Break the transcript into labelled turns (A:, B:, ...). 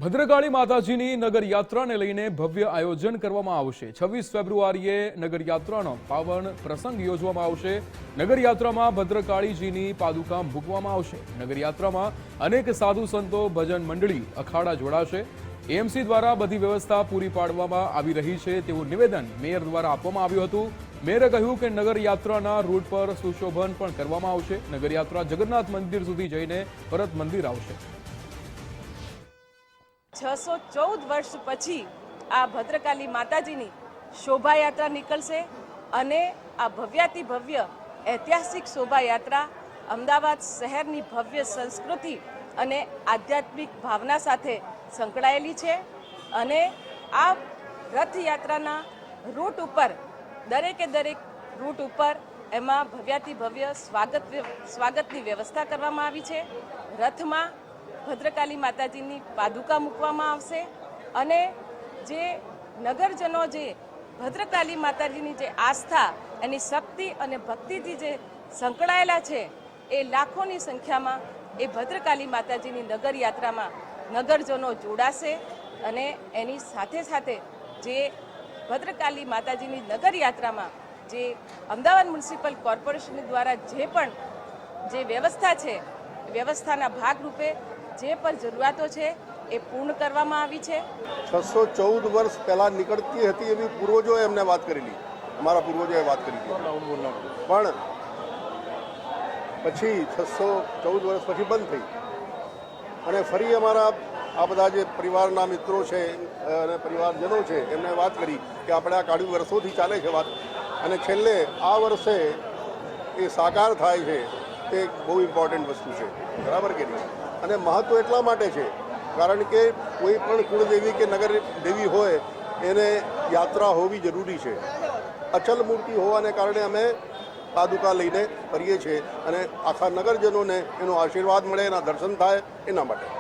A: ભદ્રકાળી માતાજીની નગરયાત્રાને લઈને ભવ્ય આયોજન કરવામાં આવશે। 26 ફેબ્રુઆરીએ નગરયાત્રાનો પાવન પ્રસંગ યોજવામાં આવશે। નગરયાત્રામાં ભદ્રકાળીજીની પાદુકા મૂકવામાં આવશે। નગરયાત્રામાં અનેક સાધુ સંતો, ભજન મંડળી, અખાડા જોડાશે। એએમસી દ્વારા બધી વ્યવસ્થા પૂરી પાડવામાં આવી રહી છે તેવું નિવેદન મેયર દ્વારા આપવામાં આવ્યું હતું। મેયરે કહ્યું કે નગરયાત્રાના રૂટ પર સુશોભન પણ કરવામાં આવશે। નગરયાત્રા જગન્નાથ મંદિર સુધી જઈને પરત મંદિર આવશે।
B: 614 વર્ષ પછી આ ભદ્રકાળી માતાજીની શોભાયાત્રા નીકળશે અને આ ભવ્યાતિ ભવ્ય ઐતિહાસિક શોભાયાત્રા અમદાવાદ શહેરની ભવ્ય સંસ્કૃતિ અને આધ્યાત્મિક ભાવના સાથે સંકળાયેલી છે અને આ રથયાત્રાના રૂટ ઉપર દરેકે દરેક રૂટ ઉપર એમાં ભવ્યાતિ ભવ્ય સ્વાગતની વ્યવસ્થા કરવામાં આવી છે। રથમાં ભદ્રકાળી માતાજીની પાદુકા મૂકવામાં આવશે અને જે નગરજનો જે ભદ્રકાળી માતાજીની જે આસ્થા, એની શક્તિ અને ભક્તિથી જે સંકળાયેલા છે એ લાખોની સંખ્યામાં એ ભદ્રકાળી માતાજીની નગરયાત્રામાં નગરજનો જોડાશે અને એની સાથે સાથે જે ભદ્રકાળી માતાજીની નગરયાત્રામાં જે અમદાવાદ મ્યુનિસિપલ કોર્પોરેશન દ્વારા જે પણ જે વ્યવસ્થા છે, વ્યવસ્થાના ભાગરૂપે જે પણ જરૂરિયાતો છે એ પૂર્ણ કરવામાં આવી છે।
C: 614 વર્ષ પહેલાં નીકળતી હતી એવી પૂર્વજોએ એમને વાત કરેલી, અમારા પૂર્વજોએ વાત કરી પણ પછી 614 વર્ષ પછી બંધ થઈ અને ફરી અમારા આ બધા જે પરિવારના મિત્રો છે અને પરિવારજનો છે એમને વાત કરી કે આપણે આ કાઢી વર્ષોથી ચાલે છે વાત અને છેલ્લે આ વર્ષે એ સાકાર થાય છે તે બહુ ઇમ્પોર્ટન્ટ વસ્તુ છે, બરાબર કે નહીં? અને મહત્ત્વ એટલા માટે છે કારણ કે કોઈ પણ કુળદેવી કે નગર દેવી હોય એને યાત્રા હોવી જરૂરી છે। અચલ મૂર્તિ હોવાને કારણે અમે પાદુકા લઈને ફરીએ છીએ અને આખા નગરજનોને એનો આશીર્વાદ મળે, એના દર્શન થાય એના માટે।